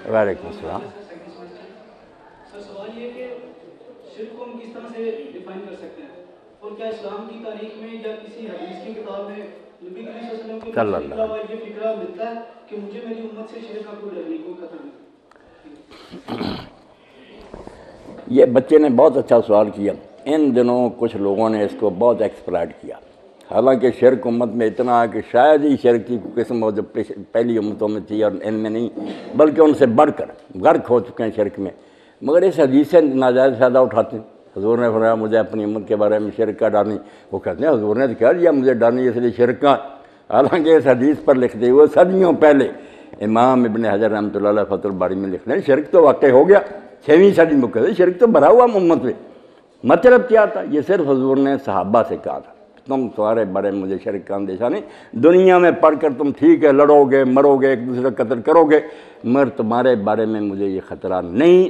وعلیکم السلام۔ سر سوال یہ کہ شرک کو ہم کس طرح سے ڈیفائن کر سکتے ہیں، اور کیا اسلام کی تاریخ میں یا کسی حدیث کی کتاب میں نبی کریم صلی اللہ علیہ وسلم کے یہ فکرہ ملتا ہے کہ مجھے میری امت سے شرک کا کوئی ڈر نہیں، کوئی خطر نہیں؟ یہ بچے نے بہت اچھا سوال کیا۔ ان دنوں کچھ لوگوں نے اس کو بہت ایکسپلائٹ کیا، حالانکہ شرک امت میں اتنا ہے کہ شاید ہی شرک کی قسم ہو جو پہلی امتوں میں تھی اور ان میں نہیں، بلکہ ان سے بڑھ کر غرق ہو چکے ہیں شرک میں، مگر اس حدیث سے ناجائز فائدہ اٹھاتے ہیں۔ حضور نے فرمایا مجھے اپنی امت کے بارے میں شرک کا ڈر نہیں، وہ کہتے ہیں حضور نے تو کہہ دیا مجھے ڈر نہیں اس لیے شرک کا، حالانکہ اس حدیث پر لکھتے ہوئے صدیوں پہلے امام ابن حجر رحمۃ اللہ علیہ فتح الباری میں لکھتے ہیں شرک تو واقع ہو گیا 6ویں صدی میں، کہتے ہیں شرک تو بھرا ہوا امت میں۔ مطلب کیا تھا؟ یہ صرف حضور نے صحابہ سے کہا تھا تم تمہارے بارے میں مجھے شرک کا اندیشہ نہیں، دنیا میں پڑھ کر تم ٹھیک ہے لڑو گے مرو گے ایک دوسرے کا قتل کرو گے، مگر تمہارے بارے میں مجھے یہ خطرہ نہیں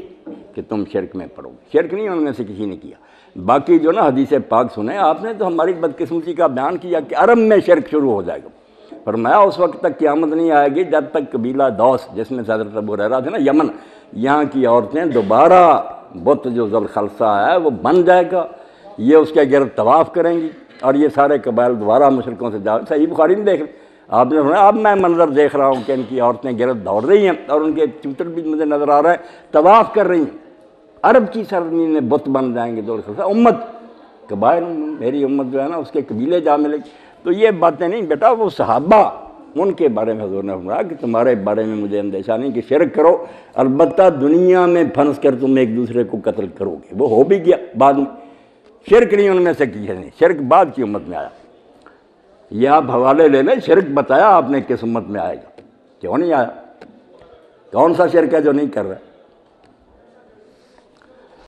کہ تم شرک میں پڑو گے۔ شرک نہیں ان میں سے کسی نے کیا۔ باقی جو نا حدیث پاک سنیں آپ نے تو ہماری بدقسمتی کا بیان کیا کہ عرب میں شرک شروع ہو جائے گا، فرمایا اس وقت تک قیامت نہیں آئے گی جب تک قبیلہ دوس جس میں حضرت ابو ہریرہ تھے نا یمن، یہاں کی عورتیں دوبارہ بت جو ذوالخلصہ ہے وہ بن جائے گا، یہ اس کے گرد طواف کریں گی اور یہ سارے قبائل دوبارہ مشرکوں سے صحیح بخاری میں دیکھ لیں آپ نے فرمایا اب میں منظر دیکھ رہا ہوں کہ ان کی عورتیں گرد دوڑ رہی ہیں اور ان کے چوتر بھی مجھے نظر آ رہا ہے طواف کر رہی ہیں، عرب کی سرزمین میں بت بن جائیں گے ذوالخلصہ، امت قبائل میری امت جو ہے نا اس کے قبیلے جا ملے گی۔ تو یہ باتیں نہیں بیٹا، وہ صحابہ ان کے بارے میں حضور نے فرمایا کہ تمہارے بارے میں مجھے اندیشہ نہیں کہ شرک کرو، البتہ دنیا میں پھنس کر تم ایک دوسرے کو قتل کرو گے، وہ ہو بھی گیا بعد میں، شرک نہیں ان میں سے کی ہے، نہیں شرک بعد کی امت میں آیا۔ یہ آپ حوالے لے لیں، شرک بتایا آپ نے کس امت میں آئے گا، کیوں نہیں آیا، کون سا شرک ہے جو نہیں کر رہا ہے؟